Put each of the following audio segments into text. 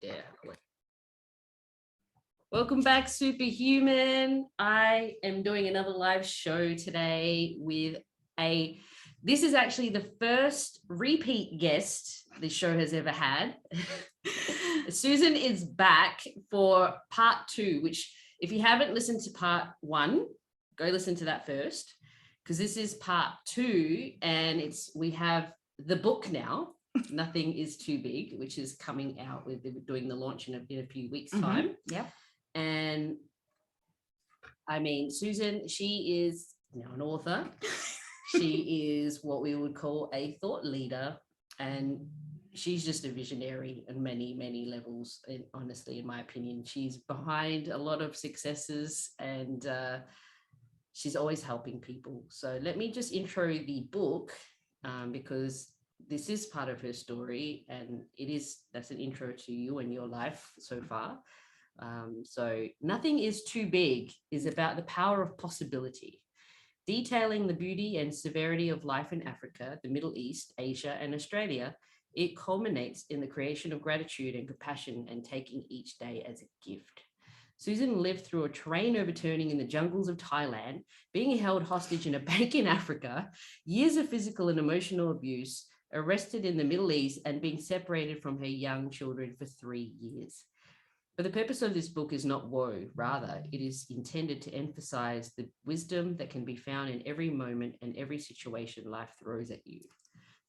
Yeah. Welcome back, Superhuman. I am doing another live show today with this is actually the first repeat guest this show has ever had. Susan is back for part 2, which if you haven't listened to part 1, go listen to that first, because this is part 2, and we have the book now. Nothing is Too Big, which is coming out. We're doing the launch in a few weeks' time. Yeah. And I mean, Susan, she is now an author. She is what we would call a thought leader, and she's just a visionary on many, many levels. And honestly, in my opinion, she's behind a lot of successes, and she's always helping people. So let me just intro the book, because this is part of her story, and that's an intro to you and your life so far. So Nothing is Too Big is about the power of possibility, detailing the beauty and severity of life in Africa, the Middle East, Asia, and Australia. It culminates in the creation of gratitude and compassion and taking each day as a gift. Susan lived through a train overturning in the jungles of Thailand, being held hostage in a bank in Africa, years of physical and emotional abuse, arrested in the Middle East, and being separated from her young children for 3 years. But the purpose of this book is not woe, rather, it is intended to emphasize the wisdom that can be found in every moment and every situation life throws at you.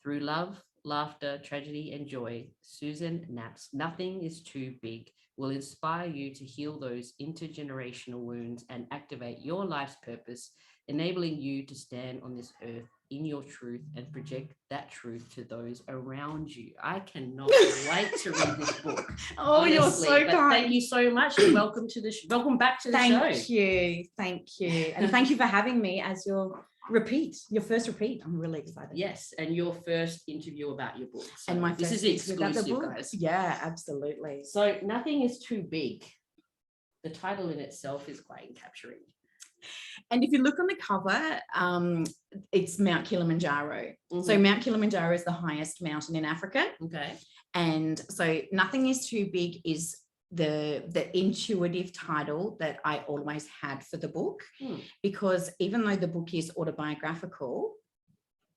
Through love, laughter, tragedy, and joy, Susan Knapp's Nothing is Too Big will inspire you to heal those intergenerational wounds and activate your life's purpose, enabling you to stand on this earth in your truth and project that truth to those around you. I cannot wait to read this book. Oh, honestly, you're so kind. Thank you so much, and welcome back to the show. Thank you, and thank you for having me as your first repeat. I'm really excited. Yes, and your first interview about your book. So and this is exclusive, guys. Yeah, absolutely. So Nothing is Too Big. The title in itself is quite capturing. And if you look on the cover, it's Mount Kilimanjaro. Mm-hmm. So Mount Kilimanjaro is the highest mountain in Africa. Okay. And so Nothing is Too Big is the intuitive title that I always had for the book, because even though the book is autobiographical,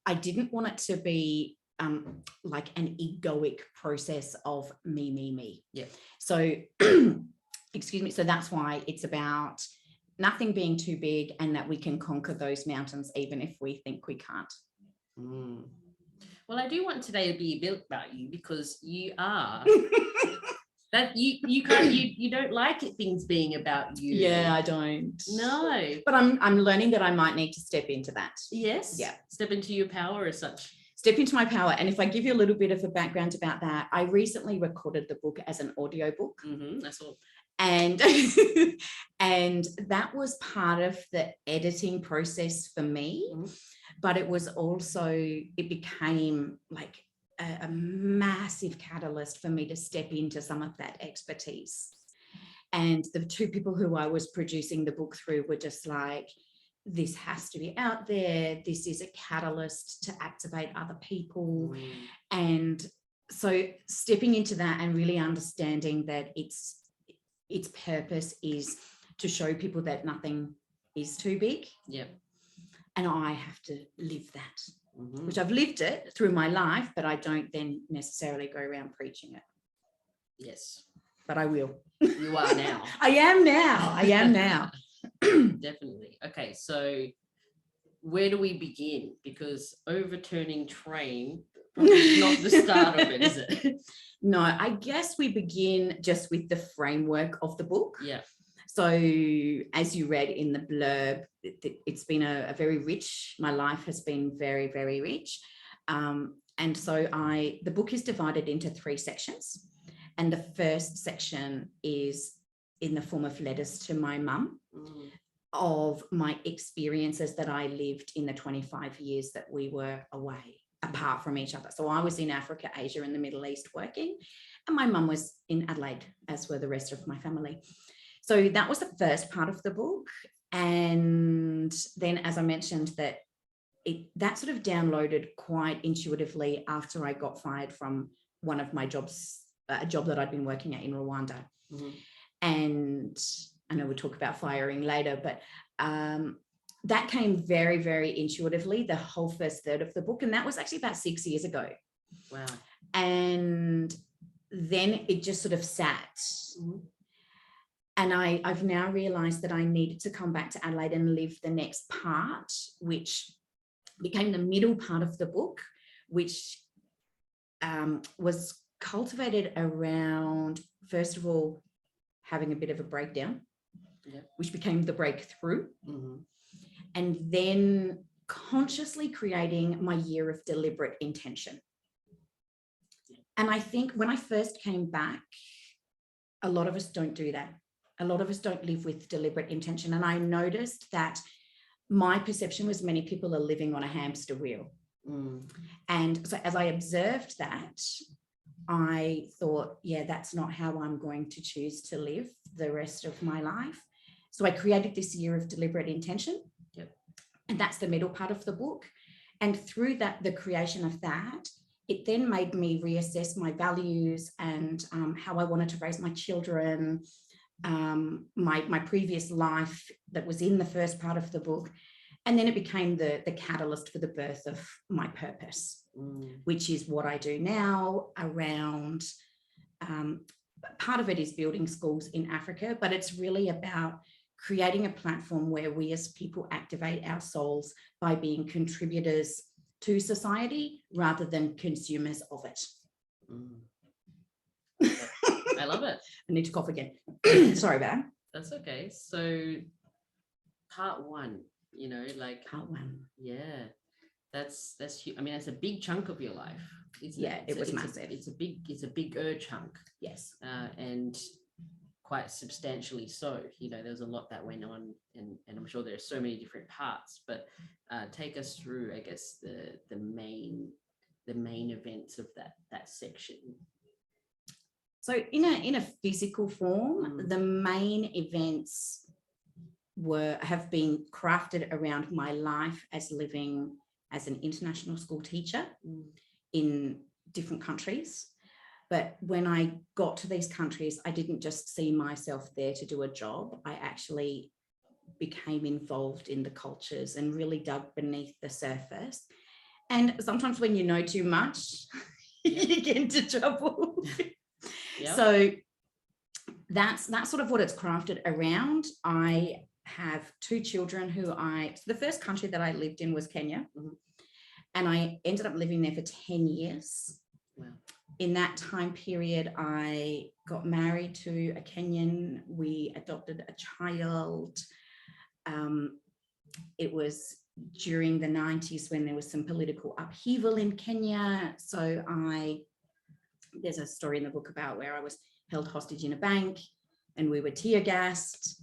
I didn't want it to be like an egoic process of me. Yeah. So, excuse me. So that's why it's about nothing being too big, and that we can conquer those mountains even if we think we can't. Well, I do want today to be a bit about you, because you are that you don't like things being about you. Yeah, I don't. No. But I'm learning that I might need to step into that. Yes. Yeah. Step into your power as such. Step into my power. And if I give you a little bit of a background about that, I recently recorded the book as an audio book. That's all. And and that was part of the editing process for me. But it was also, it became like a massive catalyst for me to step into some of that expertise. And the two people who I was producing the book through were just like, this has to be out there. This is a catalyst to activate other people. And so stepping into that and really understanding that its purpose is to show people that nothing is too big. Yeah. And I have to live that, which I've lived it through my life, but I don't then necessarily go around preaching it. Yes. But I will. You are now. I am now. Definitely. Okay, so where do we begin? Because overturning train probably not the start of it, is it? No, I guess we begin just with the framework of the book. Yeah. So as you read in the blurb, it's been a very rich, my life has been very, very rich. And so the book is divided into 3 sections. And the first section is in the form of letters to my mum of my experiences that I lived in the 25 years that we were away, apart from each other. So I was in Africa, Asia, and the Middle East working, and my mum was in Adelaide, as were the rest of my family. So that was the first part of the book. And then, as I mentioned, that sort of downloaded quite intuitively after I got fired from one of my jobs a job that I'd been working at in Rwanda. Mhm. And I know we'll talk about firing later, but that came very, very intuitively, the whole first third of the book. And that was actually about 6 years ago. Wow. And then it just sort of sat. Mhm. And I've now realized that I needed to come back to Adelaide and live the next part, which became the middle part of the book, which was cultivated around, first of all, having a bit of a breakdown, which became the breakthrough. Mhm. And then consciously creating my year of deliberate intention. And I think when I first came back, a lot of us don't do that. A lot of us don't live with deliberate intention. And I noticed that my perception was many people are living on a hamster wheel. Mm. And so as I observed that, I thought, yeah, that's not how I'm going to choose to live the rest of my life. So I created this year of deliberate intention. Yep. And that's the middle part of the book. And through that, the creation of that, it then made me reassess my values and how I wanted to raise my children, my previous life that was in the first part of the book. And then it became the catalyst for the birth of my purpose, which is what I do now around, part of it is building schools in Africa, but it's really about creating a platform where we as people activate our souls by being contributors to society rather than consumers of it. I love it. I need to cough again. Sorry about that. That's okay. So part one, like part one. Yeah, that's I mean, that's a big chunk of your life. It was massive. It's a bigger chunk. Yes. And quite substantially so. There's a lot that went on, and I'm sure there's so many different parts, but take us through, I guess, the main events of that section. So in a physical form, the main events have been crafted around my life as living as an international school teacher in different countries. But when I got to these countries, I didn't just see myself there to do a job. I actually became involved in the cultures and really dug beneath the surface. And sometimes when you know too much, you get into trouble. Yep. So that's sort of what it's crafted around. I have 2 children the first country that I lived in was Kenya. And I ended up living there for 10 years. Wow. In that time period, I got married to a Kenyan. We adopted a child. It was during the 90s when there was some political upheaval in Kenya. So there's a story in the book about where I was held hostage in a bank and we were tear gassed.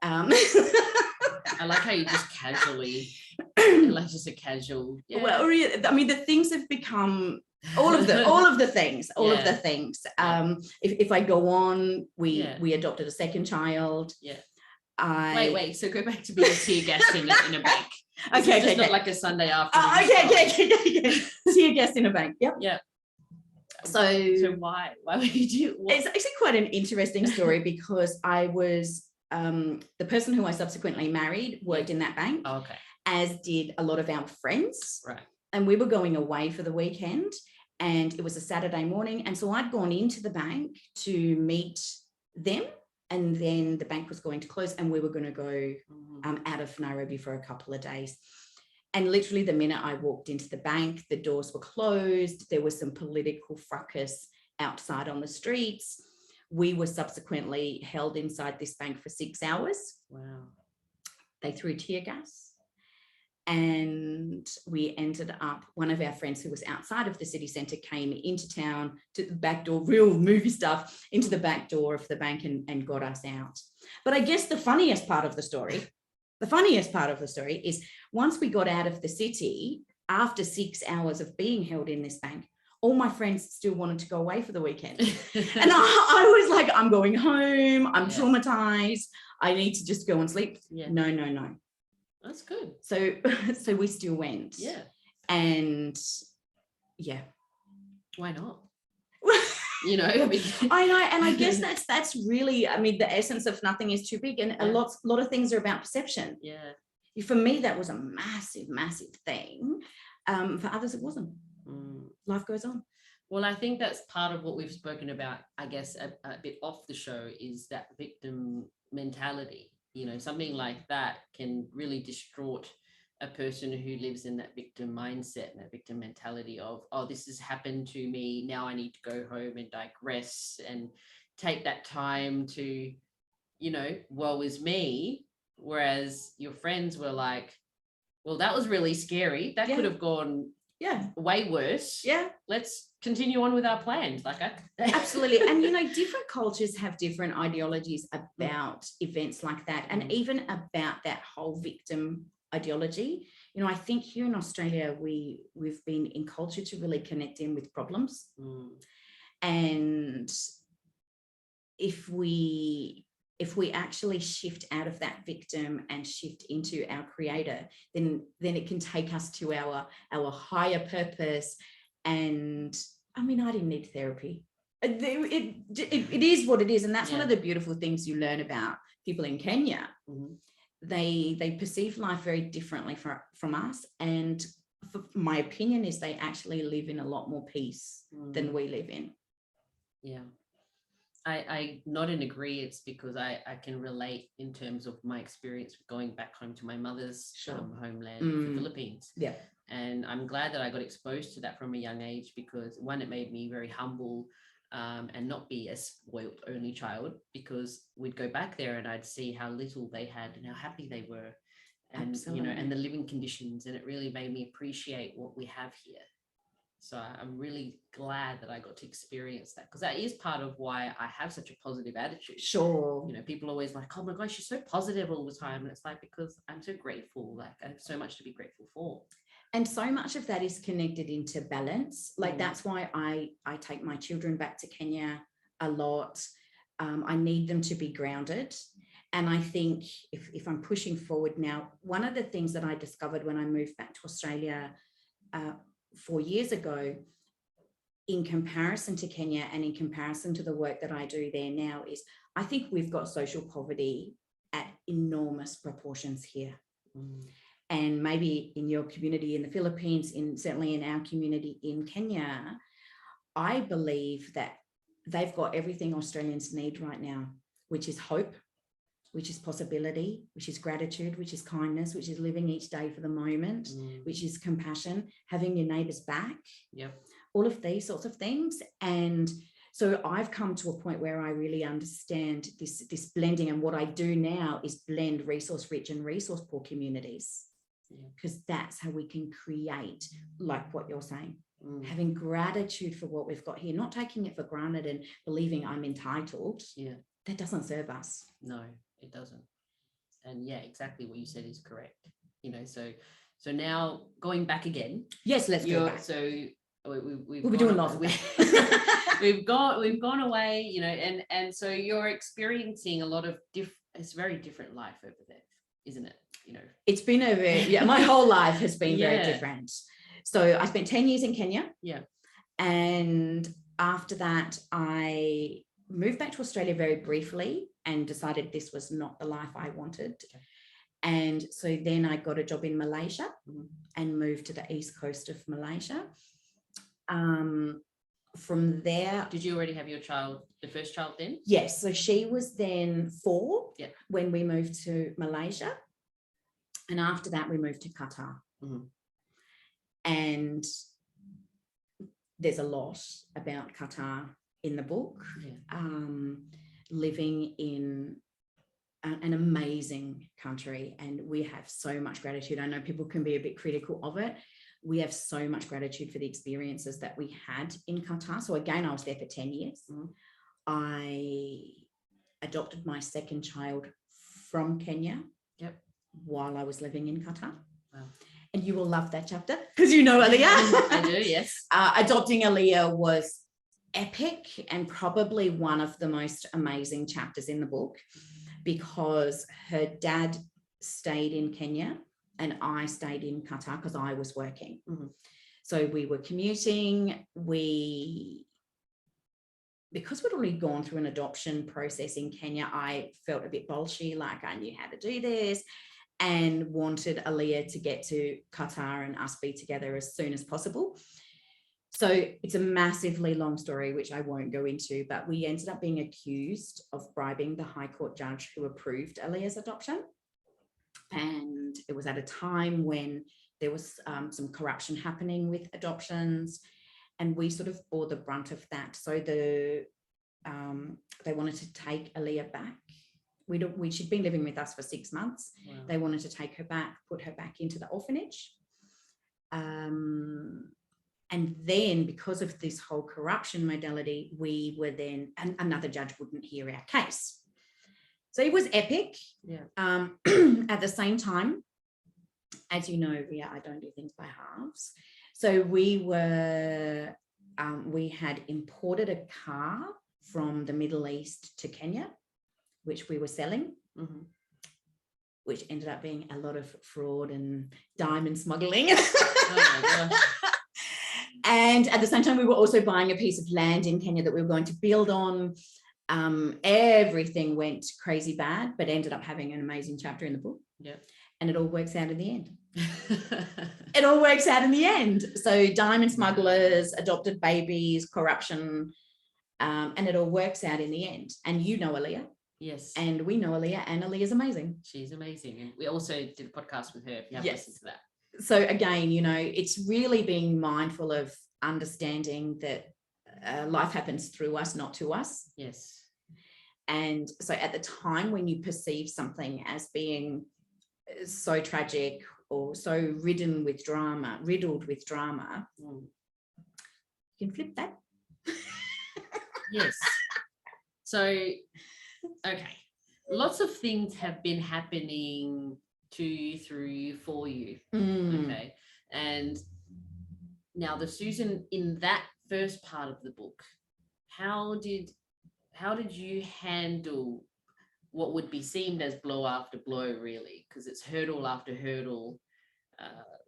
I like how you just casually, like just a casual. Yeah. Well, really, I mean, the things have become all of the things. If I go on, we adopted a second child. Yeah. Wait. So go back to being tear gassed in a bank. Okay. Not like a Sunday afternoon. Okay. Tear gassed in a bank. Yep. Yeah. So why would you do? It's actually quite an interesting story because I was the person who I subsequently married worked in that bank. Oh, okay. As did a lot of our friends. Right. And we were going away for the weekend and it was a Saturday morning. And so I'd gone into the bank to meet them and then the bank was going to close and we were going to go out of Nairobi for a couple of days. And literally the minute I walked into the bank, the doors were closed. There was some political fracas outside on the streets. We were subsequently held inside this bank for 6 hours. Wow. They threw tear gas. And we ended up, one of our friends who was outside of the city centre came into town to the back door, real movie stuff, into the back door of the bank and got us out. But I guess the funniest part of the story is once we got out of the city, after 6 hours of being held in this bank, all my friends still wanted to go away for the weekend. And I was like, I'm going home. I'm traumatized. I need to just go and sleep. Yeah. No. That's good. So we still went. Yeah. And yeah. Why not? you know. I mean, I know, and I guess that's really, I mean, the essence of nothing is too big, and Yeah. a lot of things are about perception. yeah. For me, that was a massive thing. For others, it wasn't. Life goes on. Well, I think that's part of what we've spoken about, I guess, a bit off the show, is that victim mentality. You know, something like that can really distort a person who lives in that victim mindset and that victim mentality of, oh, this has happened to me, now I need to go home and digress and take that time to, you know, woe is me. Whereas your friends were like, well, that was really scary. That Yeah. could have gone Yeah. way worse. Yeah. Let's continue on with our plans. Like, Absolutely. And, you know, different cultures have different ideologies about events like that, and even about that whole victim ideology. You know, I think here in Australia, we've been encultured to really connect in with problems. And if we actually shift out of that victim and shift into our creator, then it can take us to our higher purpose. And I mean, I didn't need therapy. It is what it is, and that's one of the beautiful things you learn about people in Kenya. They perceive life very differently from us, and my opinion is they actually live in a lot more peace than we live in. Yeah. I nod and agree. It's because I can relate in terms of my experience going back home to my mother's homeland, the Philippines. Yeah. And I'm glad that I got exposed to that from a young age, because one, it made me very humble and not be a spoiled only child, because we'd go back there and I'd see how little they had and how happy they were, and Absolutely. you know, and the living conditions, and it really made me appreciate what we have here. So I'm really glad that I got to experience that, because that is part of why I have such a positive attitude. Sure. You know, people are always like, oh my gosh, you're so positive all the time. And it's like, because I'm so grateful. Like, I have so much to be grateful for. And so much of that is connected into balance. Like, that's why I take my children back to Kenya a lot. I need them to be grounded. And I think if I'm pushing forward now, one of the things that I discovered when I moved back to Australia 4 years ago, in comparison to Kenya and in comparison to the work that I do there now, is I think we've got social poverty at enormous proportions here. And maybe in your community in the Philippines, certainly in our community in Kenya, I believe that they've got everything Australians need right now, which is hope, which is possibility, which is gratitude, which is kindness, which is living each day for the moment, which is compassion, having your neighbours back, all of these sorts of things. And so I've come to a point where I really understand this blending, and what I do now is blend resource rich and resource poor communities, because that's how we can create, like what you're saying, having gratitude for what we've got here, not taking it for granted and believing I'm entitled. That doesn't serve us. No, it doesn't. And yeah, exactly what you said is correct. You know, so now going back again. Yes, let's go back. So we'll be doing lots. We've gone away, you know, and so you're experiencing a lot of it's very different life over there, isn't it? You know, it's been my whole life has been very different. So I spent 10 years in Kenya. And after that, I moved back to Australia very briefly and decided this was not the life I wanted. And so then I got a job in Malaysia and moved to the east coast of Malaysia. From there, did you already have your child, the first child then? Yes. So she was then 4 when we moved to Malaysia. And after that, we moved to Qatar. And there's a lot about Qatar in the book. Living in an amazing country, and we have so much gratitude. I know people can be a bit critical of it. We have so much gratitude for the experiences that we had in Qatar. So again, I was there for 10 years. I adopted my second child from Kenya while I was living in Qatar. Wow. And you will love that chapter, because you know Aaliyah. I do, yes. Adopting Aaliyah was epic and probably one of the most amazing chapters in the book, because her dad stayed in Kenya and I stayed in Qatar because I was working. So we were commuting. We because we'd already gone through an adoption process in Kenya, I felt a bit bolshy, like I knew how to do this, and wanted Aaliyah to get to Qatar and us be together as soon as possible. So it's a massively long story, which I won't go into, but we ended up being accused of bribing the High Court judge who approved Aaliyah's adoption. And it was at a time when there was some corruption happening with adoptions, and we sort of bore the brunt of that. So they wanted to take Aaliyah back. She'd been living with us for 6 months. Wow. They wanted to take her back, put her back into the orphanage. And then because of this whole corruption modality, we were then, and another judge wouldn't hear our case. So it was epic. Yeah. At the same time, as you know, Ria, I don't do things by halves. So we had imported a car from the Middle East to Kenya, which we were selling, which ended up being a lot of fraud and diamond smuggling. Oh my gosh. And at the same time, we were also buying a piece of land in Kenya that we were going to build on. Everything went crazy bad, but ended up having an amazing chapter in the book. Yeah. And it all works out in the end. It all works out in the end. So diamond smugglers, adopted babies, corruption, and it all works out in the end. And you know Aaliyah. Yes. And we know Aaliyah, and Aaliyah's amazing. She's amazing. And we also did a podcast with her, if you haven't listened to that. So again, you know, it's really being mindful of understanding that life happens through us, not to us. Yes. And so at the time when you perceive something as being so tragic or so riddled with drama, you can flip that. Yes. So, okay. Lots of things have been happening to you, through you, for you. Okay. And now the Susan in that first part of the book, how did you handle what would be seen as blow after blow, really? Because it's hurdle after hurdle,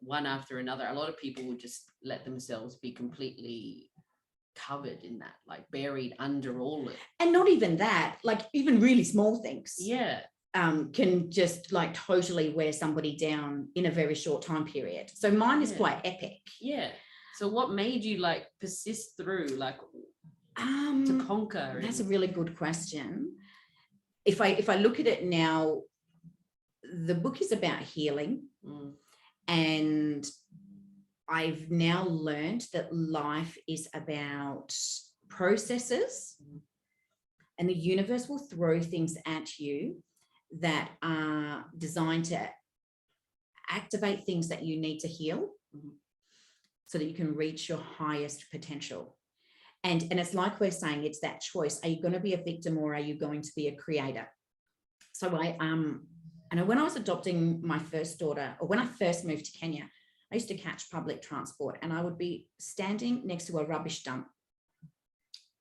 one after another. A lot of people would just let themselves be completely covered in that, like buried under all it. And not even that, like even really small things. Yeah. Can just like totally wear somebody down in a very short time period. So mine is quite epic. Yeah. So what made you like persist through, like to conquer? That's a really good question. If I look at it now, the book is about healing. And I've now learned that life is about processes, and the universe will throw things at you that are designed to activate things that you need to heal so that you can reach your highest potential. And it's like we're saying, it's that choice. Are you going to be a victim, or are you going to be a creator? So and when I was adopting my first daughter, or when I first moved to Kenya, I used to catch public transport, and I would be standing next to a rubbish dump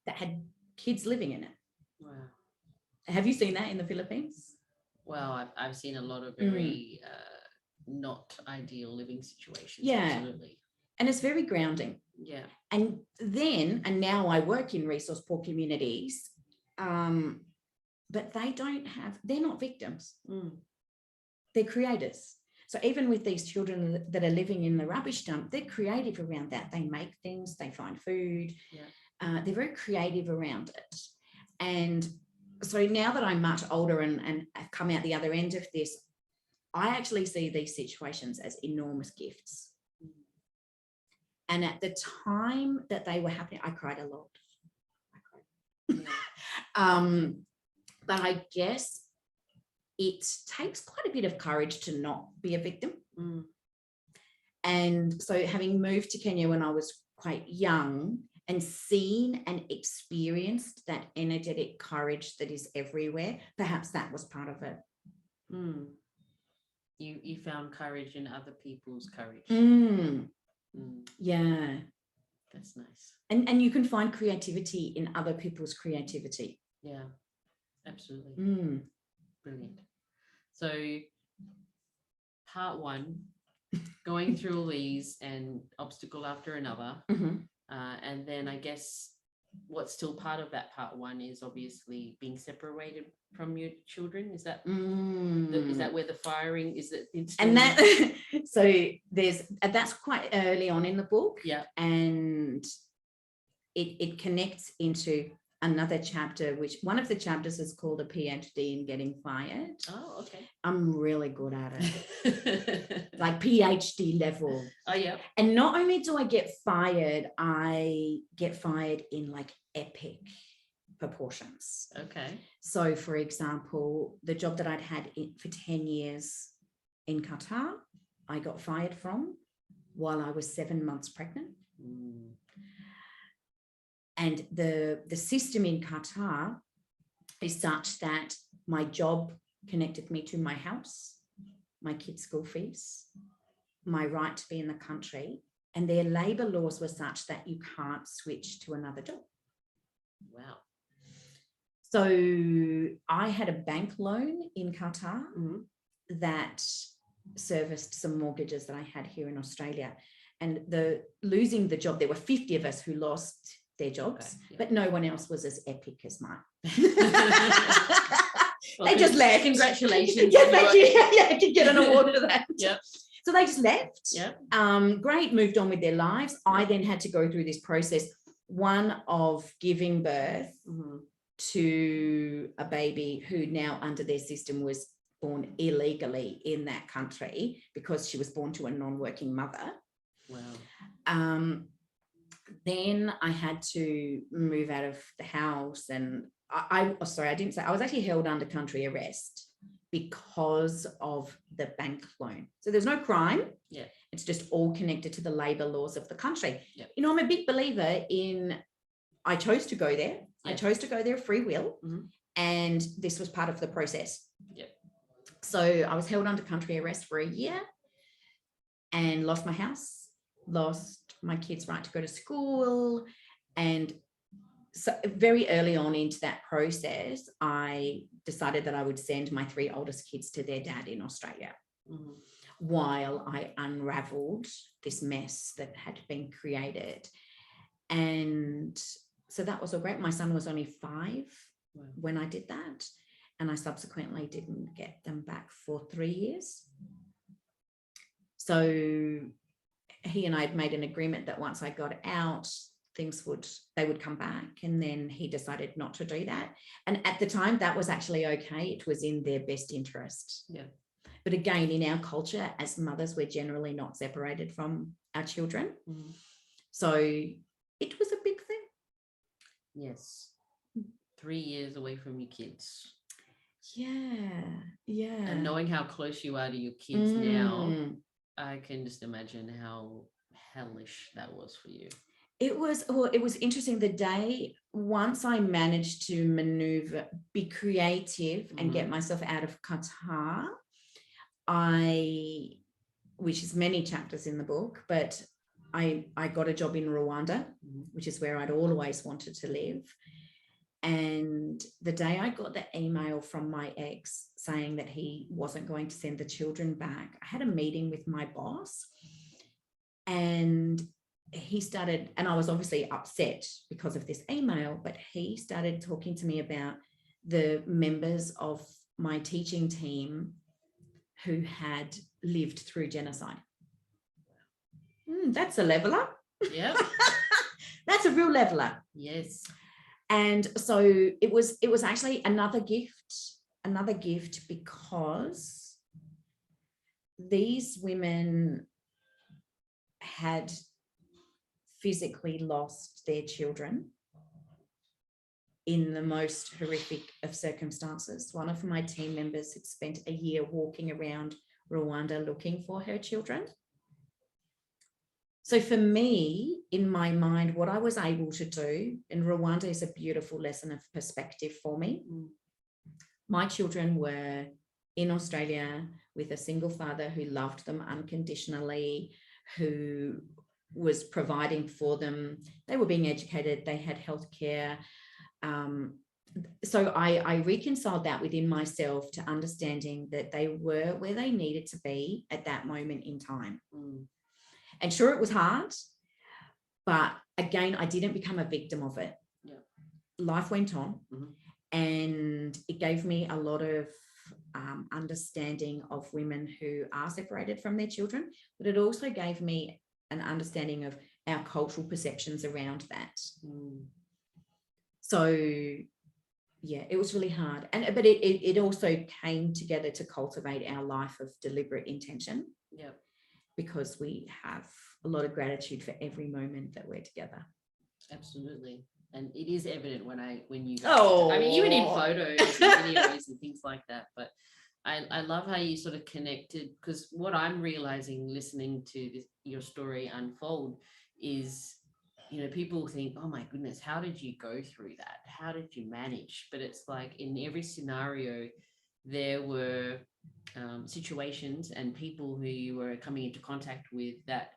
that had kids living in it. Wow. Have you seen that in the Philippines? Well, I've seen a lot of very not ideal living situations. Yeah. Absolutely. And it's very grounding. Yeah. And now I work in resource poor communities, but they're not victims. They're creators. So even with these children that are living in the rubbish dump, they're creative around that. They make things, they find food. Yeah. They're very creative around it. And so now that I'm much older and I've come out the other end of this, I actually see these situations as enormous gifts. And at the time that they were happening, I cried a lot. But I guess it takes quite a bit of courage to not be a victim. And so having moved to Kenya when I was quite young and seen and experienced that energetic courage that is everywhere, perhaps that was part of it. You found courage in other people's courage. Yeah. That's nice. And you can find creativity in other people's creativity. Yeah, absolutely. Brilliant. So part one, going through all these and obstacle after another. And then I guess what's still part of that part one is obviously being separated from your children. Is that is that where the firing is? It and that so that's quite early on in the book. Yeah. And it connects into another chapter, which one of the chapters is called a PhD in getting fired. Oh, okay. I'm really good at it. Like PhD level. Oh, yeah. And not only do I get fired in like epic proportions. Okay. So for example, the job that I'd had for 10 years in Qatar, I got fired from while I was 7 months pregnant. And the system in Qatar is such that my job connected me to my house, my kids' school fees, my right to be in the country, and their labor laws were such that you can't switch to another job. Wow. So I had a bank loan in Qatar that serviced some mortgages that I had here in Australia. And losing the job, there were 50 of us who lost their jobs, but no one else was as epic as mine. Well, they just left. Congratulations. Yeah, thank you. Yeah, I could get an award for that. Yep. So they just left. Yep. Great, moved on with their lives. I then had to go through this process, one of giving birth to a baby who now under their system was born illegally in that country because she was born to a non-working mother. Wow. Then I had to move out of the house, and I didn't say I was actually held under country arrest because of the bank loan. So there's no crime. Yeah. It's just all connected to the labor laws of the country. Yep. You know, I'm a big believer in, I chose to go there. Yep. I chose to go there free will. And this was part of the process. Yep. So I was held under country arrest for a year and lost my house, lost my kids' right to go to school. And so very early on into that process, I decided that I would send my 3 oldest kids to their dad in Australia while I unraveled this mess that had been created. And so that was all great. My son was only 5 when I did that. And I subsequently didn't get them back for 3 years. So he and I had made an agreement that once I got out, they would come back. And then he decided not to do that. And at the time, that was actually okay. It was in their best interest. Yeah. But again, in our culture, as mothers, we're generally not separated from our children. So it was a big thing. Yes. 3 years away from your kids. Yeah. And knowing how close you are to your kids now, I can just imagine how hellish that was for you. It was interesting. The day, once I managed to maneuver, be creative and get myself out of Qatar, which is many chapters in the book, but I got a job in Rwanda, which is where I'd always wanted to live. And the day I got the email from my ex saying that he wasn't going to send the children back, I had a meeting with my boss, and he started, and I was obviously upset because of this email, but he started talking to me about the members of my teaching team who had lived through genocide. That's a leveler. Yeah. That's a real leveler. Yes. And so it was actually another gift because these women had physically lost their children in the most horrific of circumstances. One of my team members had spent a year walking around Rwanda looking for her children. So for me, in my mind, what I was able to do, and Rwanda is a beautiful lesson of perspective for me. My children were in Australia with a single father who loved them unconditionally, who was providing for them. They were being educated, they had healthcare. So I reconciled that within myself to understanding that they were where they needed to be at that moment in time. And sure, it was hard, but again, I didn't become a victim of it. life went on, Mhm. and it gave me a lot of understanding of women who are separated from their children, but it also gave me an understanding of our cultural perceptions around that. So yeah, it was really hard, but it also came together to cultivate our life of deliberate intention. Yeah, because we have a lot of gratitude for every moment that we're together. absolutely. And it is evident when you guys, I mean, even in photos and videos and things like that. But I love how you sort of connected, because what I'm realizing listening to your story unfold is, you know, people think, oh my goodness, how did you go through that? How did you manage? But it's like in every scenario, there were situations and people who you were coming into contact with that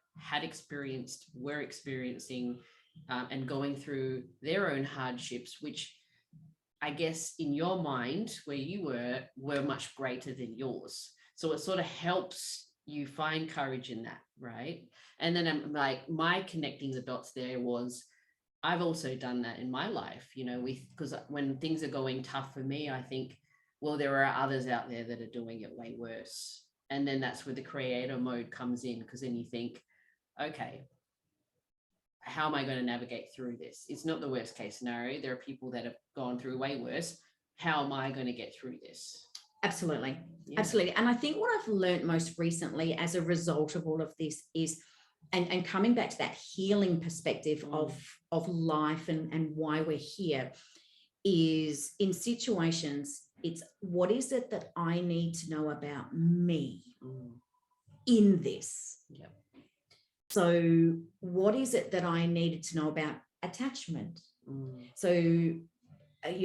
were experiencing and going through their own hardships, which I guess in your mind where you were much greater than yours. So it sort of helps you find courage in that, right? And then I'm like, my connecting the dots there was, I've also done that in my life, you know, because when things are going tough for me, I think, well, there are others out there that are doing it way worse. And then that's where the creator mode comes in, because then you think, okay, how am I going to navigate through this? It's not the worst case scenario. There are people that have gone through way worse. How am I going to get through this? Absolutely. Yeah. Absolutely. And I think what I've learned most recently as a result of all of this is, and coming back to that healing perspective of life and why we're here, is in situations, it's what is it that I need to know about me in this? Yeah. So what is it that I needed to know about attachment? So, you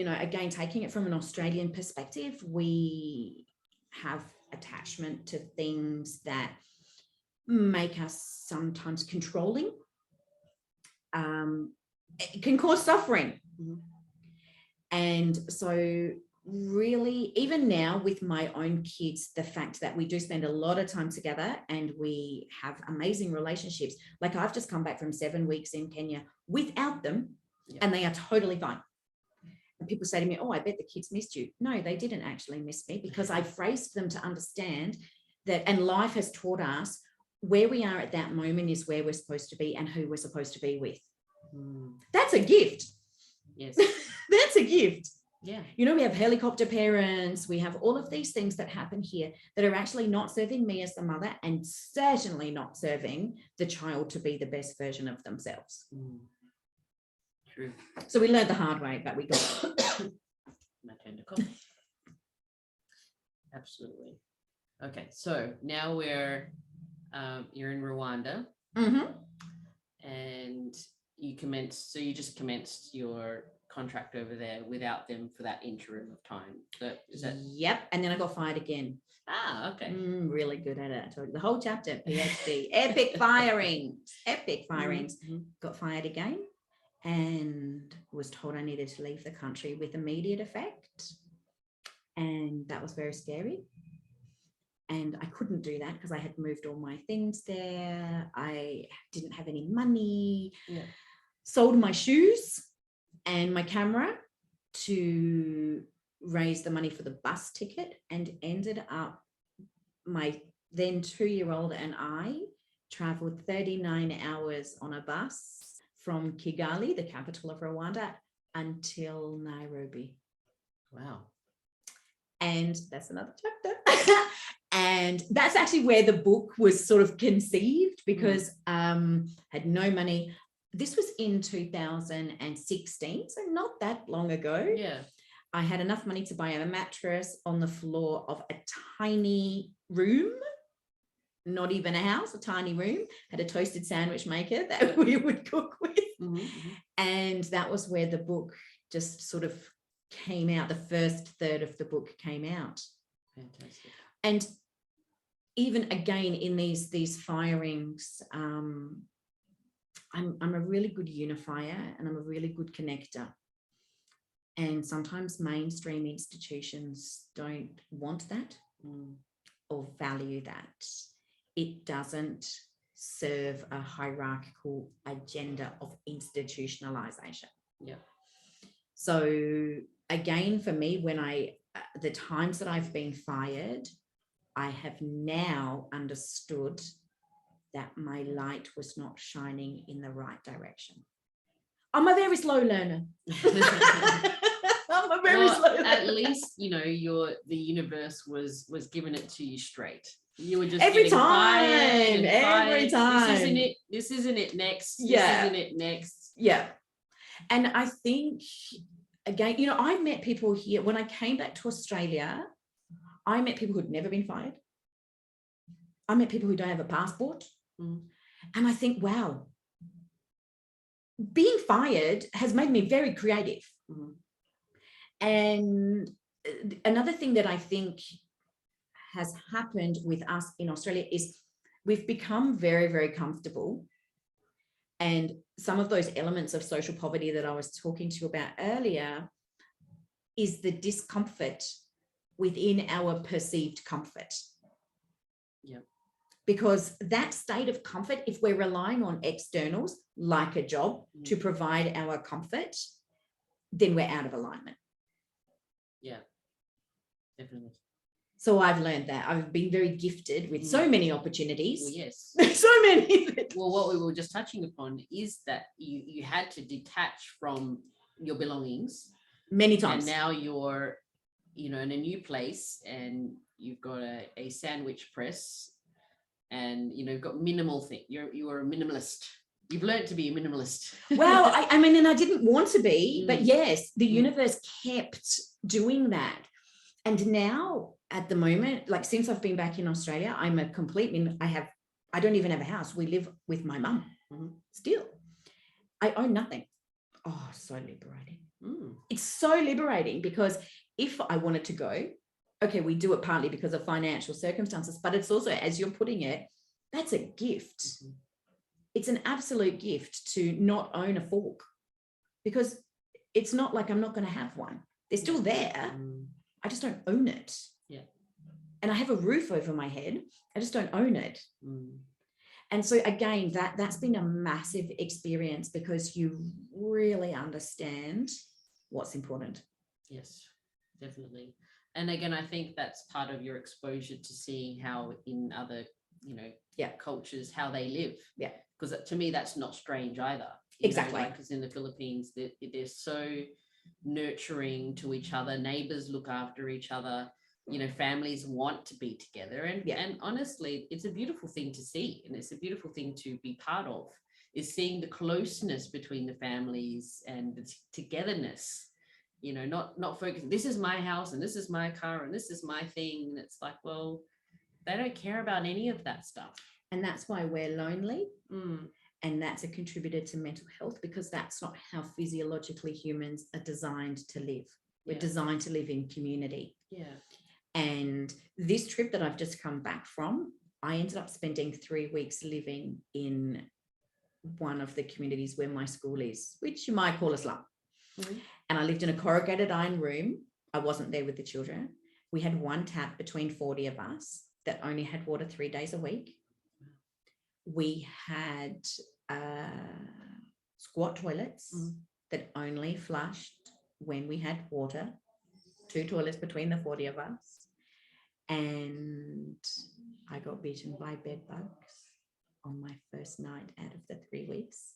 know, again, taking it from an Australian perspective, we have attachment to things that make us sometimes controlling. It can cause suffering. And so really, even now with my own kids, the fact that we do spend a lot of time together and we have amazing relationships. Like I've just come back from 7 weeks in Kenya without them, and they are totally fine. And people say to me, oh, I bet the kids missed you. No, they didn't actually miss me, because I phrased them to understand that, and life has taught us where we are at that moment is where we're supposed to be and who we're supposed to be with. That's a gift. Yes. That's a gift. Yeah. You know, we have helicopter parents, we have all of these things that happen here that are actually not serving me as the mother, and certainly not serving the child to be the best version of themselves. True. So we learned the hard way, but we got it. My turn to cough. Absolutely. Okay, so now you're in Rwanda, and you just commenced your contract over there without them for that interim of time. Yep. And then I got fired again. Okay. Really good at it. I told you the whole chapter, PhD, epic firings. Got fired again and was told I needed to leave the country with immediate effect. And that was very scary. And I couldn't do that because I had moved all my things there. I didn't have any money. Sold my shoes and my camera to raise the money for the bus ticket, and ended up, my then 2-year-old and I traveled 39 hours on a bus from Kigali, the capital of Rwanda, until Nairobi. Wow. And that's another chapter. And that's actually where the book was sort of conceived, because had no money. This was in 2016, so not that long ago. Yeah. I had enough money to buy a mattress on the floor of a tiny room, not even a house, a tiny room, had a toasted sandwich maker that we would cook with. And that was where the book just sort of came out. The first third of the book came out. Fantastic. And even again in these firings, I'm a really good unifier, and I'm a really good connector. And sometimes mainstream institutions don't want that or value that. It doesn't serve a hierarchical agenda of institutionalization. Yeah. So again, for me, when the times that I've been fired, I have now understood that my light was not shining in the right direction. I'm a very slow learner. I'm a very slow learner. At least, you know, the universe was giving it to you straight. You were just every getting time. This isn't it. This isn't it next. This isn't it next. Yeah. And I think, again, you know, I met people here when I came back to Australia. I met people who'd never been fired. I met people who don't have a passport. Mm. And I think, wow, being fired has made me very creative. Mm. And another thing that I think has happened with us in Australia is we've become very, very comfortable. And some of those elements of social poverty that I was talking to you about earlier is the discomfort within our perceived comfort. Yeah. Because that state of comfort, if we're relying on externals like a job to provide our comfort, then we're out of alignment. Yeah, definitely. So I've learned that. I've been very gifted with so many opportunities. Well, yes. So many. Well, what we were just touching upon is that you had to detach from your belongings. Many times. And now you're, you know, in a new place and you've got a sandwich press and, you know, you've got minimal thing. You're a minimalist. You've learned to be a minimalist. Well, I mean, and I didn't want to be, but yes, the universe kept doing that. And now at the moment, like since I've been back in Australia, I'm a complete, I don't even have a house. We live with my mum still. I own nothing. Oh, so liberating. It's so liberating because if I wanted to go, okay, we do it partly because of financial circumstances, but it's also, as you're putting it, that's a gift. It's an absolute gift to not own a fork because it's not like I'm not going to have one. They're still there. I just don't own it. Yeah. And I have a roof over my head. I just don't own it. And so again, that's been a massive experience because you really understand what's important. Yes, definitely. And again, I think that's part of your exposure to seeing how in other, you know, cultures, how they live. Yeah. Because to me, that's not strange either. Exactly. Because in the Philippines, they're so nurturing to each other. Neighbors look after each other. You know, families want to be together. And honestly, it's a beautiful thing to see. And it's a beautiful thing to be part of, is seeing the closeness between the families and the togetherness. You know, not focusing, this is my house and this is my car and this is my thing. And it's like, well, they don't care about any of that stuff. And that's why we're lonely. And that's a contributor to mental health because that's not how physiologically humans are designed to live. We're designed to live in community. Yeah. And this trip that I've just come back from, I ended up spending 3 weeks living in one of the communities where my school is, which you might call a slum. And I lived in a corrugated iron room. I wasn't there with the children. We had one tap between 40 of us that only had water 3 days a week. We had squat toilets that only flushed when we had water, 2 toilets between the 40 of us. And I got bitten by bed bugs on my first night out of the 3 weeks.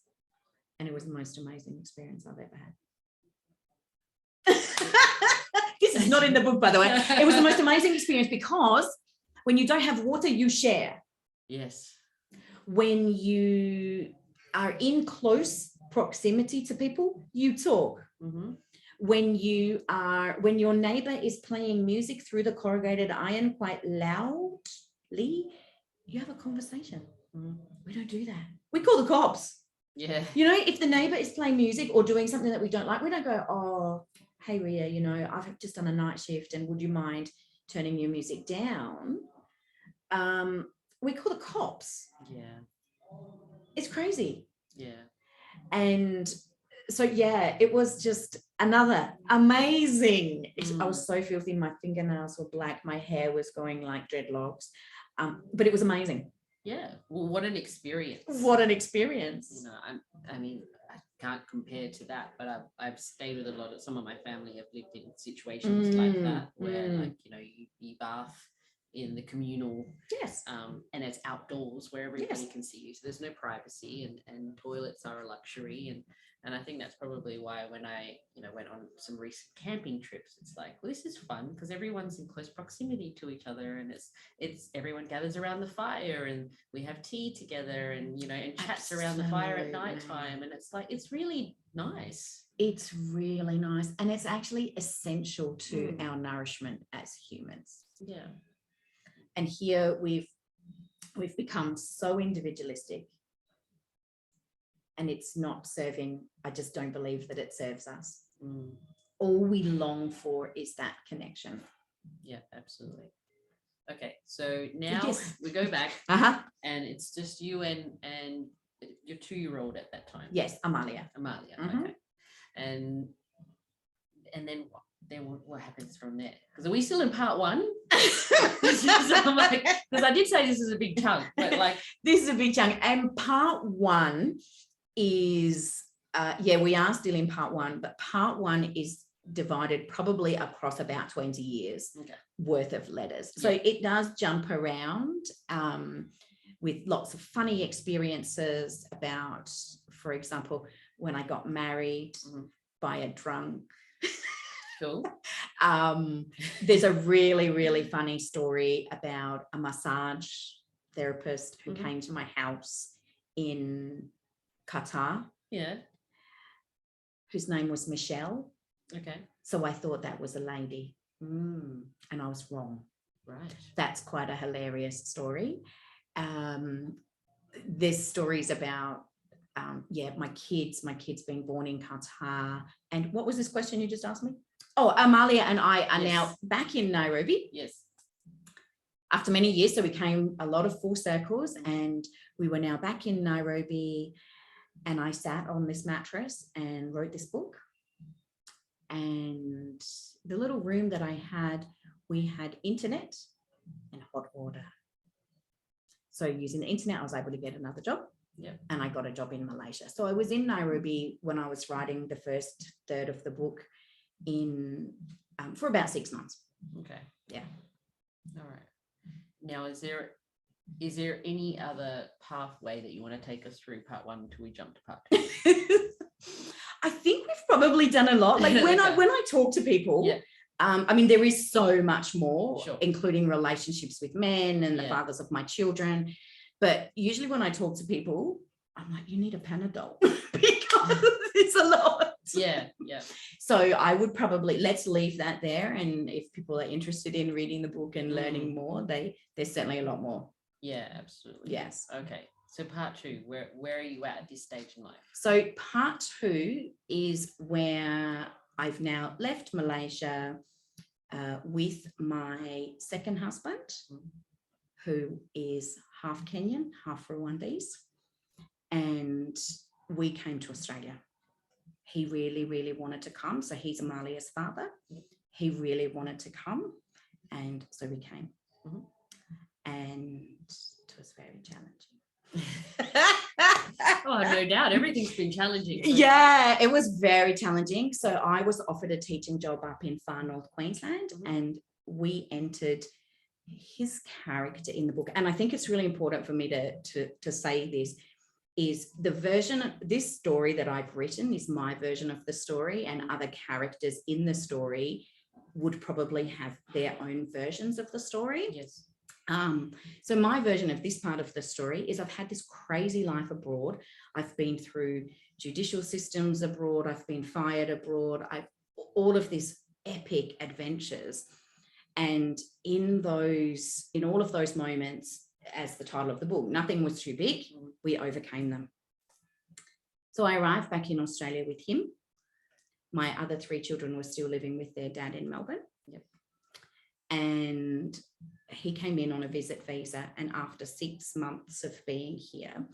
And it was the most amazing experience I've ever had. This is not in the book, by the way. It was the most amazing experience because when you don't have water, you share. Yes. When you are in close proximity to people, you talk. When your neighbor is playing music through the corrugated iron quite loudly, you have a conversation. We don't do that. We call the cops. Yeah. You know, if the neighbor is playing music or doing something that we don't like, we don't go, oh, hey, Ria, you know, I've just done a night shift and would you mind turning your music down? We call the cops. Yeah. It's crazy. Yeah. And so, yeah, it was just another amazing. I was so filthy. My fingernails were black. My hair was going like dreadlocks. But it was amazing. Yeah. Well, what an experience. What an experience. You know, I mean, can't compare to that, but I've stayed with a lot of, some of my family have lived in situations like that, where like, you know, you bath in the communal, Yes. and it's outdoors where everybody Yes. can see you, so there's no privacy, and toilets are a luxury, and I think that's probably why when I, you know, went on some recent camping trips, it's like, well, this is fun because everyone's in close proximity to each other, and it's everyone gathers around the fire and we have tea together, and, you know, and chats around the fire at nighttime, and it's like, it's really nice. It's really nice, and it's actually essential to our nourishment as humans. Yeah. And here we've become so individualistic, and it's not serving. I just don't believe that it serves us. All we long for is that connection. Yeah, absolutely. Okay, so now we go back, and it's just you and your 2-year-old at that time. Yes, Amalia. Okay, and then what happens from there? Because are we still in part 1? Because I did say this is a big chunk, but like this is a big chunk, and part 1 is we are still in part 1, but part 1 is divided probably across about 20 years worth of letters. So it does jump around with lots of funny experiences about, for example, when I got married by a drunk. Cool. There's a really, really funny story about a massage therapist who came to my house in Qatar. Yeah. Whose name was Michelle. Okay. So I thought that was a lady. And I was wrong. Right. That's quite a hilarious story. There's stories about my kids being born in Qatar. And what was this question you just asked me? Oh, Amalia and I are now back in Nairobi. Yes. After many years, so we came a lot of full circles, and we were now back in Nairobi, and I sat on this mattress and wrote this book. And the little room that I had, we had internet and hot water. So using the internet, I was able to get another job. Yeah. And I got a job in Malaysia. So I was in Nairobi when I was writing the first third of the book for about 6 months. Okay. Yeah. All right. Now, is there any other pathway that you want to take us through part 1 until we jump to part 2? I think we've probably done a lot. Like when I talk to people, I mean, there is so much more, including relationships with men and the fathers of my children. But usually when I talk to people, I'm like, you need a Panadol because it's a lot. Yeah. So I would probably, let's leave that there. And if people are interested in reading the book and learning more, there's certainly a lot more. Yeah, absolutely. Yes. Okay. So part 2, where are you at this stage in life? So part 2 is where I've now left Malaysia with my second husband, who is half Kenyan, half Rwandese. And we came to Australia. He really, really wanted to come. So he's Amalia's father. He really wanted to come. And so we came. And it was very challenging. Oh, no doubt. Everything's been challenging. Yeah, it was very challenging. So I was offered a teaching job up in far north Queensland, and we entered his character in the book. And I think it's really important for me to say this, is the version of this story that I've written is my version of the story, and other characters in the story would probably have their own versions of the story. Yes. So my version of this part of the story is I've had this crazy life abroad. I've been through judicial systems abroad. I've been fired abroad. All of these epic adventures. And in all of those moments, as the title of the book, nothing was too big. We overcame them. So I arrived back in Australia with him. My other 3 children were still living with their dad in Melbourne. Yep. And he came in on a visit visa. And after 6 months of being here,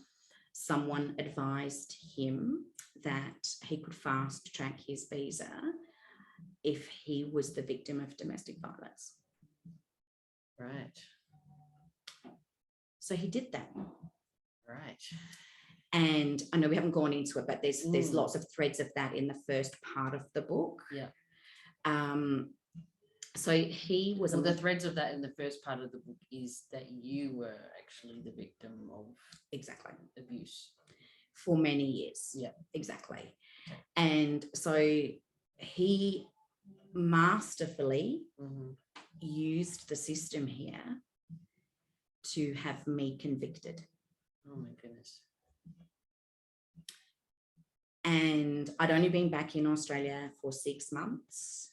someone advised him that he could fast track his visa if he was the victim of domestic violence. Right. So he did that. Right. And I know we haven't gone into it, but there's lots of threads of that in the first part of the book. Yeah. So he was the threads of that in the first part of the book is that you were actually the victim of exactly abuse for many years. Yeah, exactly. And so he masterfully used the system here to have me convicted. Oh my goodness. And I'd only been back in Australia for 6 months.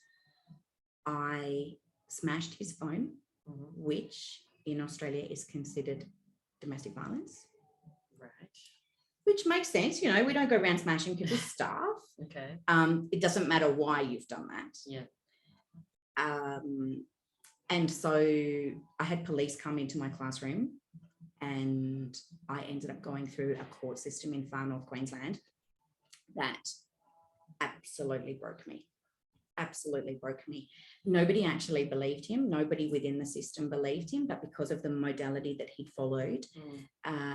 I smashed his phone, which in Australia is considered domestic violence. Right. Which makes sense. You know, we don't go around smashing people's stuff. Okay. It doesn't matter why you've done that. Yeah. And so I had police come into my classroom, and I ended up going through a court system in far north Queensland that absolutely broke me. Absolutely broke me. Nobody actually believed him. Nobody within the system believed him, but because of the modality that he'd followed,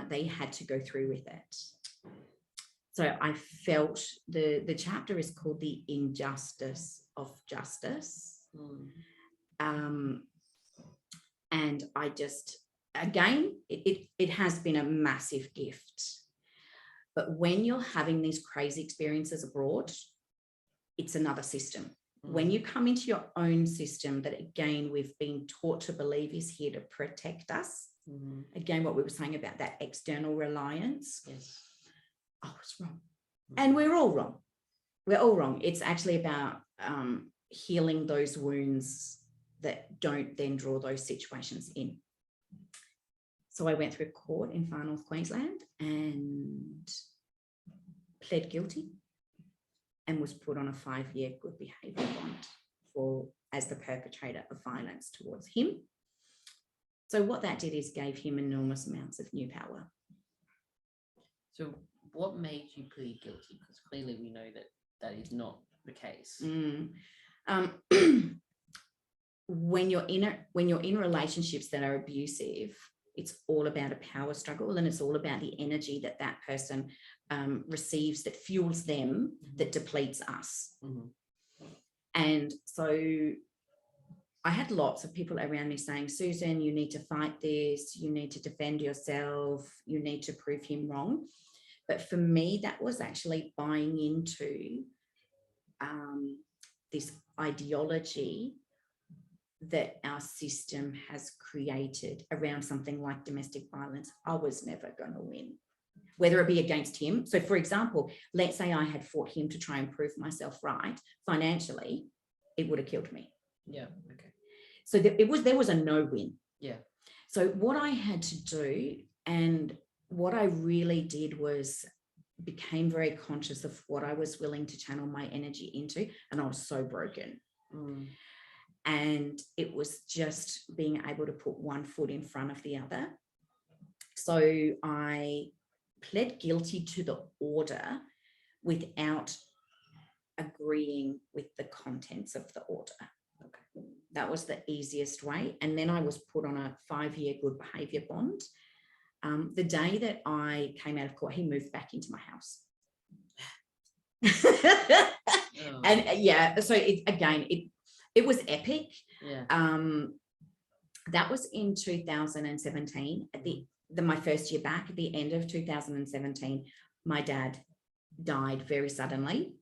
they had to go through with it. So I felt the chapter is called The Injustice of Justice. And I just, again, it has been a massive gift. But when you're having these crazy experiences abroad, it's another system. When you come into your own system that, again, we've been taught to believe is here to protect us. Again, what we were saying about that external reliance. Yes. I was wrong. And we're all wrong. We're all wrong. It's actually about healing those wounds that don't then draw those situations in. So I went through court in far north Queensland and pled guilty and was put on a 5-year good behaviour bond as the perpetrator of violence towards him. So what that did is gave him enormous amounts of new power. So what made you plead guilty? Because clearly we know that that is not the case. When you're in relationships that are abusive, it's all about a power struggle, and it's all about the energy that that person receives that fuels them, that depletes us. And so I had lots of people around me saying, Susan, you need to fight this, you need to defend yourself, you need to prove him wrong. But for me, that was actually buying into this ideology that our system has created around something like domestic violence. I was never going to win, whether it be against him. So, for example, let's say I had fought him to try and prove myself right financially, it would have killed me. Yeah. Okay. So there was a no win. Yeah. So what I had to do, and what I really did, was became very conscious of what I was willing to channel my energy into, and I was so broken. And it was just being able to put one foot in front of the other. So I pled guilty to the order without agreeing with the contents of the order. Okay. That was the easiest way. And then I was put on a 5-year good behaviour bond. The day that I came out of court, he moved back into my house. And yeah, so it was epic. Yeah. That was in 2017. At my first year back, at the end of 2017, my dad died very suddenly.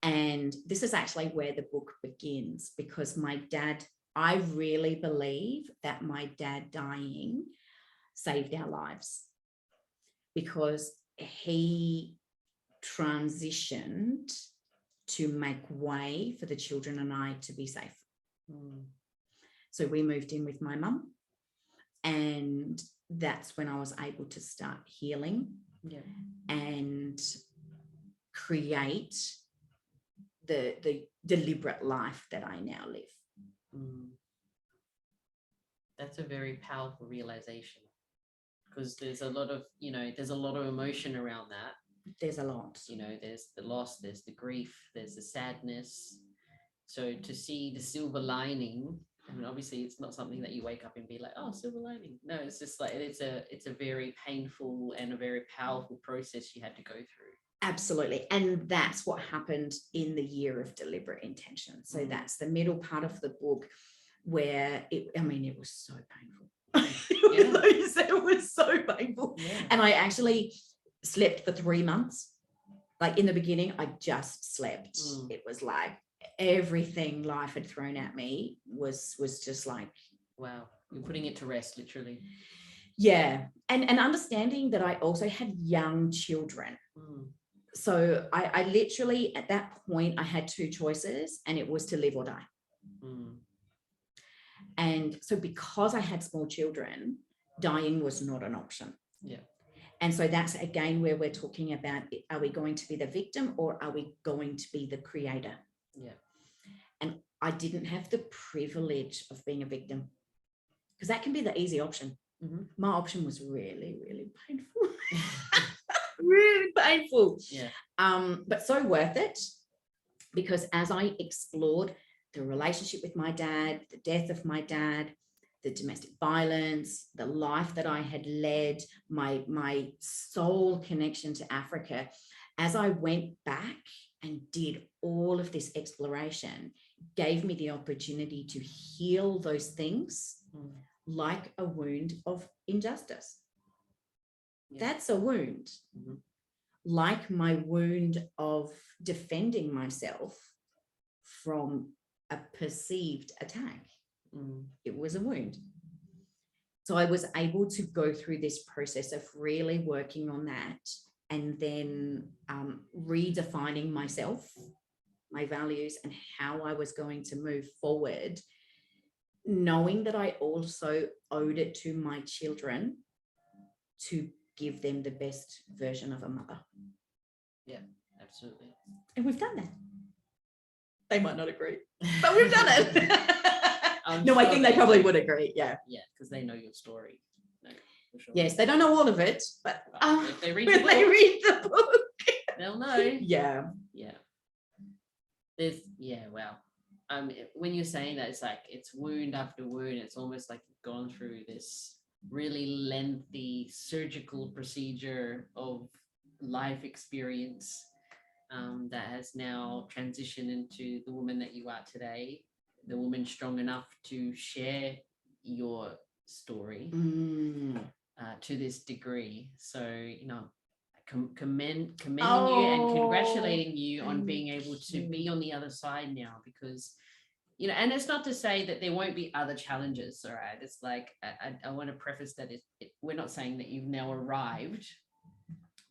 And this is actually where the book begins, because my dad, I really believe that my dad dying saved our lives, because he transitioned to make way for the children and I to be safe. So we moved in with my mum, and that's when I was able to start healing and create the deliberate life that I now live. That's a very powerful realization, because there's a lot of emotion around that. There's a lot. There's the loss, there's the grief, there's the sadness. So to see the silver lining I mean, obviously it's not something that you wake up and be like, oh, silver lining. No, it's just like it's a very painful and a very powerful process you had to go through. Absolutely. And that's what happened in the year of deliberate intention. So that's the middle part of the book where it was so painful. It was so painful. Yeah. And I actually slept for 3 months. Like in the beginning, I just slept. It was like everything life had thrown at me was just like, wow, you're putting it to rest, literally. Yeah. And understanding that I also had young children. So I literally, at that point, I had 2 choices, and it was to live or die. And so because I had small children, dying was not an option. Yeah. And so that's again where we're talking about, are we going to be the victim or are we going to be the creator? Yeah. And I didn't have the privilege of being a victim, because that can be the easy option. My option was really, really painful. Really painful. Yeah. But so worth it, because as I explored the relationship with my dad, the death of my dad, the domestic violence, the life that I had led, my soul connection to Africa, as I went back and did all of this exploration, gave me the opportunity to heal those things like a wound of injustice. Yeah. That's a wound. Like my wound of defending myself from a perceived attack. It was a wound. So I was able to go through this process of really working on that, and then redefining myself, my values, and how I was going to move forward, knowing that I also owed it to my children to give them the best version of a mother. Yeah, absolutely. And we've done that. They might not agree, but we've done it. No, sure I think they probably would agree. Yeah. Yeah, because they know your story. No, for sure. Yes, they don't know all of it, but if they read the book, they'll know. Yeah. Yeah. Wow. When you're saying that, it's like it's wound after wound. It's almost like you've gone through this really lengthy surgical procedure of life experience that has now transitioned into the woman that you are today, the woman strong enough to share your story to this degree. So, commending you and congratulating you on being able to be on the other side now, because, and it's not to say that there won't be other challenges, all right? It's like, I want to preface that we're not saying that you've now arrived,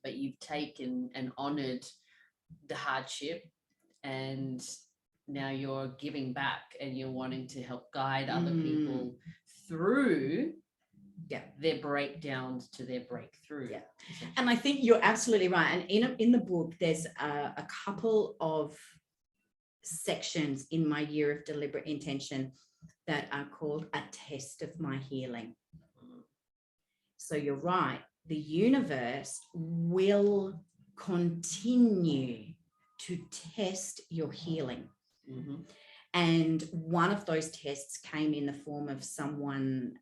but you've taken and honored the hardship, and now you're giving back and you're wanting to help guide other people through their breakdowns to their breakthrough. Yeah. And I think you're absolutely right. And in the book, there's a couple of sections in my year of deliberate intention that are called a test of my healing. So you're right. The universe will continue to test your healing. And one of those tests came in the form of someone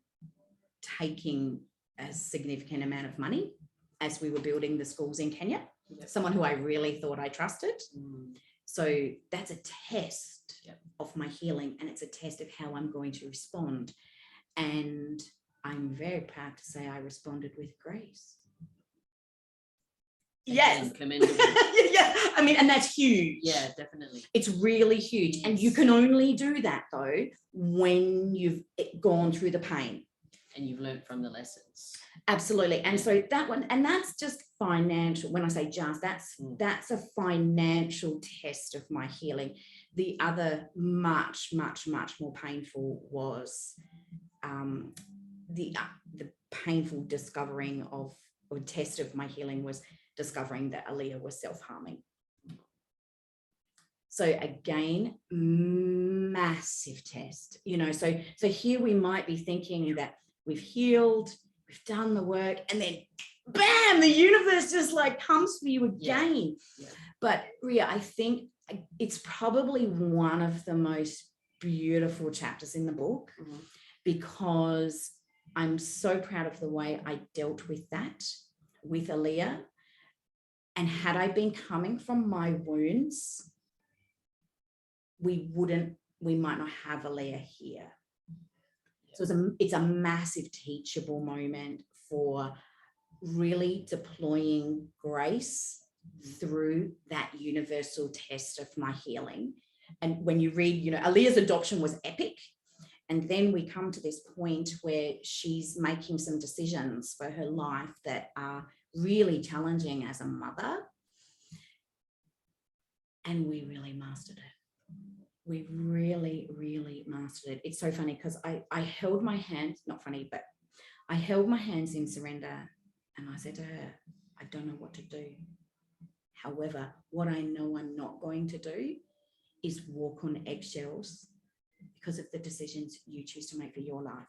taking a significant amount of money as we were building the schools in Kenya, someone who I really thought I trusted. So that's a test of my healing, and it's a test of how I'm going to respond. And I'm very proud to say I responded with grace. Yes. Commendable. Yeah. I mean, and that's huge. Yeah, definitely. It's really huge. And you can only do that though when you've gone through the pain. And you've learned from the lessons. Absolutely. And so that one, and that's just financial. When I say just, that's a financial test of my healing. The other much, much, much more painful was the painful discovering of, or test of my healing was discovering that Aaliyah was self-harming. So again, massive test, so here we might be thinking that we've healed, we've done the work, and then bam, the universe just like comes for you again. Yeah. But Ria, I think it's probably one of the most beautiful chapters in the book because I'm so proud of the way I dealt with that with Aaliyah. And had I been coming from my wounds, we might not have Aaliyah here. So it's a massive teachable moment for really deploying grace through that universal test of my healing. And when you read, Aaliyah's adoption was epic. And then we come to this point where she's making some decisions for her life that are really challenging as a mother. And we really mastered it. We really, really mastered it. It's so funny because I held my hands, not funny, but I held my hands in surrender and I said to her, I don't know what to do. However, what I know I'm not going to do is walk on eggshells because of the decisions you choose to make for your life.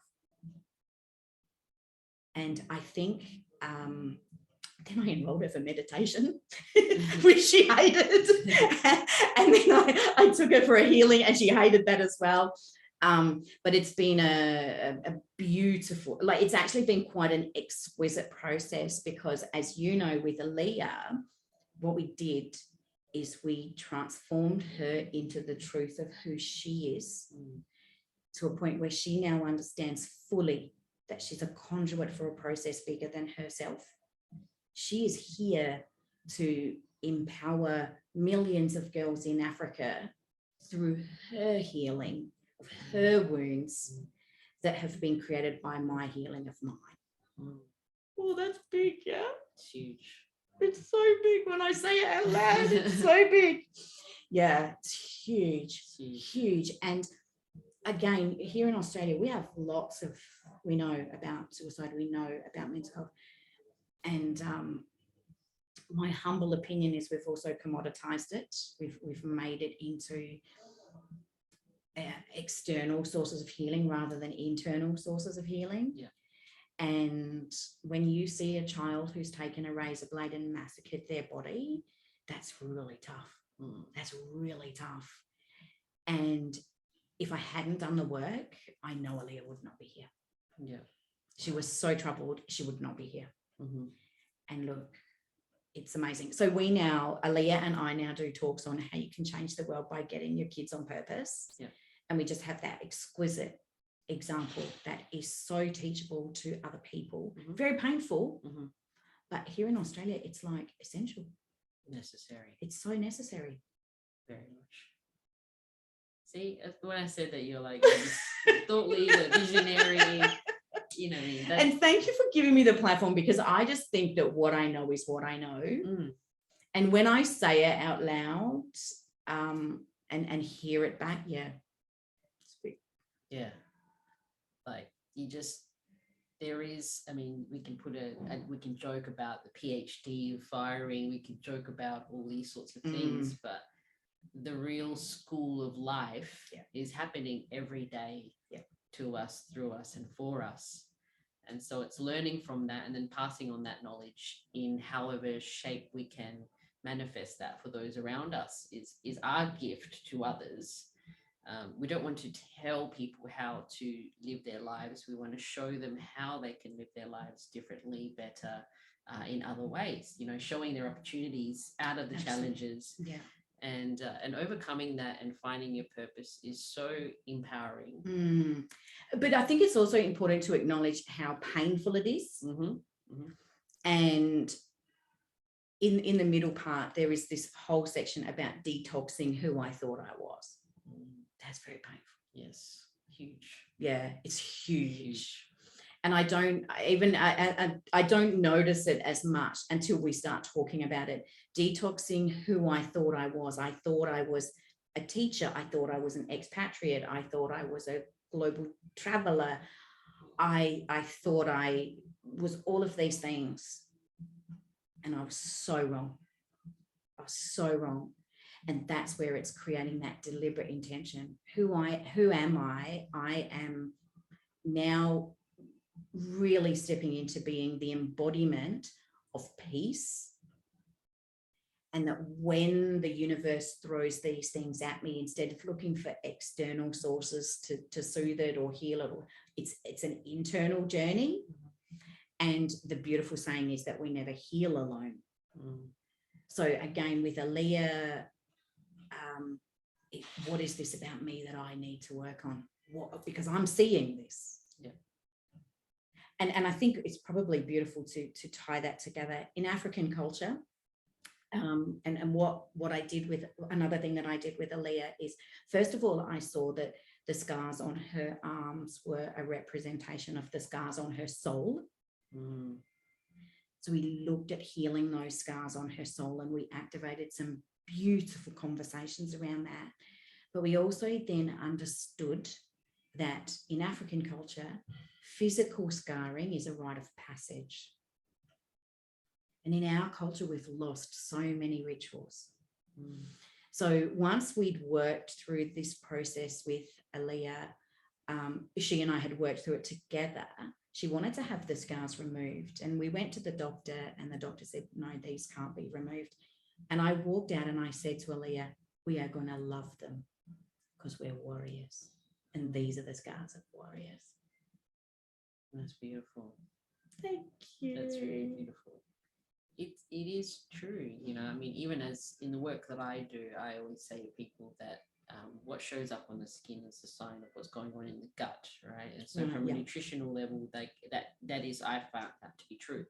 And I think then I enrolled her for meditation, which she hated. And then I took her for a healing and she hated that as well. But it's been a beautiful, it's actually been quite an exquisite process because, as you know, with Aaliyah, what we did is we transformed her into the truth of who she is to a point where she now understands fully that she's a conduit for a process bigger than herself. She is here to empower millions of girls in Africa through her healing of her wounds that have been created by my healing of mine. Oh, that's big, yeah? It's huge. It's so big when I say it out loud. It's so big. Yeah, it's huge, huge. And again, here in Australia, we have we know about suicide, we know about mental health. And my humble opinion is we've also commoditized it. We've made it into external sources of healing rather than internal sources of healing. Yeah. And when you see a child who's taken a razor blade and massacred their body, that's really tough. That's really tough. And if I hadn't done the work, I know Aaliyah would not be here. Yeah. She was so troubled, she would not be here. And look, it's amazing. So Aaliyah and I now do talks on how you can change the world by getting your kids on purpose. Yeah. And we just have that exquisite example that is so teachable to other people. Very painful, but here in Australia, it's like essential. Necessary. It's so necessary. Very much. See, when I said that you're like this thought leader, visionary, you know. And thank you for giving me the platform because I just think that what I know is what I know. And when I say it out loud and hear it back, yeah. Like there is, I mean, we can we can joke about the PhD firing, we can joke about all these sorts of things, but the real school of life is happening every day to us, through us, and for us. And so it's learning from that and then passing on that knowledge in however shape we can manifest that for those around us is our gift to others. We don't want to tell people how to live their lives. We want to show them how they can live their lives differently, better, in other ways, showing their opportunities out of the challenges. Yeah. And overcoming that and finding your purpose is so empowering. But I think it's also important to acknowledge how painful it is. And in the middle part, there is this whole section about detoxing who I thought I was. That's very painful. Yes, huge. Yeah, it's huge. And I don't notice it as much until we start talking about it. Detoxing who I thought I was. I thought I was a teacher. I thought I was an expatriate. I thought I was a global traveler. I thought I was all of these things. And I was so wrong. I was so wrong. And that's where it's creating that deliberate intention. Who am I? I am now really stepping into being the embodiment of peace and that when the universe throws these things at me, instead of looking for external sources to soothe it or heal it, it's an internal journey. And the beautiful saying is that we never heal alone. So again, with Aaliyah, what is this about me that I need to work on? Because I'm seeing this. Yeah. And I think it's probably beautiful to tie that together in African culture. And what I did with, another thing that I did with Aaliyah is, first of all, I saw that the scars on her arms were a representation of the scars on her soul. So we looked at healing those scars on her soul, and we activated some beautiful conversations around that. But we also then understood that in African culture, physical scarring is a rite of passage. And in our culture, we've lost so many rituals. So once we'd worked through this process with Aaliyah, she and I had worked through it together. She wanted to have the scars removed. And we went to the doctor, and the doctor said, no, these can't be removed. And I walked out and I said to Aaliyah, we are going to love them because we're warriors. And these are the scars of warriors. That's beautiful. Thank you. That's really beautiful. It is true, you know. I mean, even as in the work that I do, I always say to people that what shows up on the skin is a sign of what's going on in the gut, right? And so from a nutritional level, that is, I found that to be true.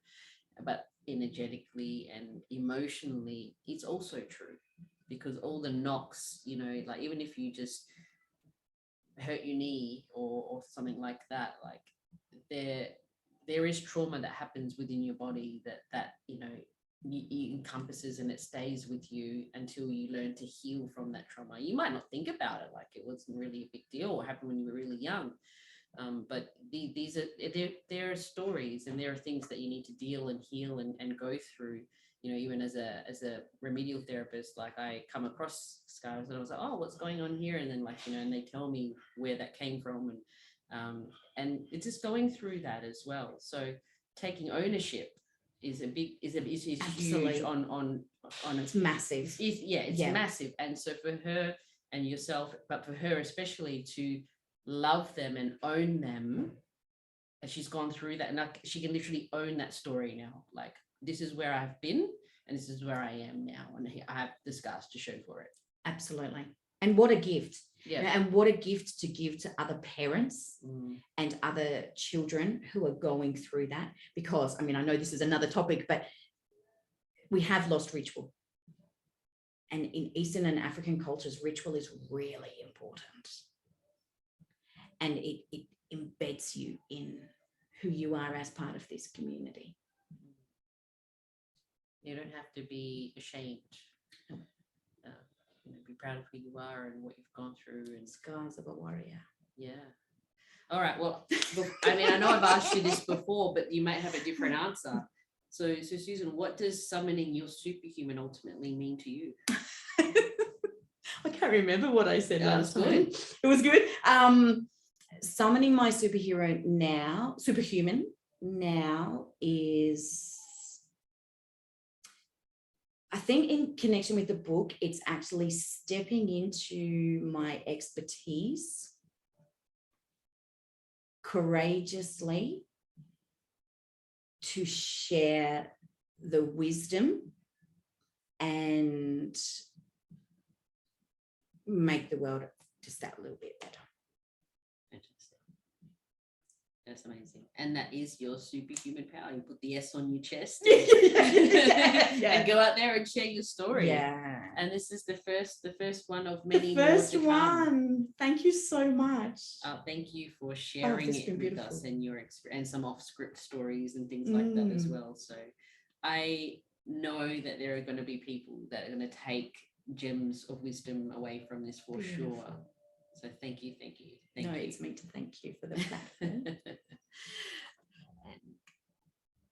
But energetically and emotionally, it's also true, because all the knocks, you know, like even if you just hurt your knee or something like that, like there is trauma that happens within your body that you know it encompasses, and it stays with you until you learn to heal from that trauma. You might not think about it like it wasn't really a big deal or happened when you were really young, but these are there are stories, and there are things that you need to deal and heal and go through. You know, even as a remedial therapist, like I come across scars and I was like, oh, what's going on here? And then, like, you know, and they tell me where that came from, and it's just going through that as well. So taking ownership is huge on it's massive. It's massive. And so for her and yourself, but for her especially, to love them and own them, and she's gone through that, and she can literally own that story now. Like, this is where I've been and this is where I am now, and I have the scars to show for it. Absolutely. And what a gift. Yeah. And what a gift to give to other parents and other children who are going through that. Because, I mean, I know this is another topic, but we have lost ritual. And in Eastern and African cultures, ritual is really important. And it embeds you in who you are as part of this community. You don't have to be ashamed. Be proud of who you are and what you've gone through. And scars of a warrior. Yeah. All right. Well, I mean, I know I've asked you this before, but you might have a different answer. So Susan, what does summoning your superhuman ultimately mean to you? I can't remember what I said last time. Good. It was good. Summoning my superhuman now is, I think in connection with the book, it's actually stepping into my expertise courageously to share the wisdom and make the world just that little bit better. Fantastic. That's amazing. And that is your superhuman power. You put the S on your chest and go out there and share your story. Yeah. And this is the first one of many. The first more to come. one. Thank you so much. Thank you for sharing it with beautiful. us and your experience, and some off-script stories and things like that as well. So I know that there are going to be people that are going to take gems of wisdom away from this for sure. So thank you. It's me to thank you for the platform.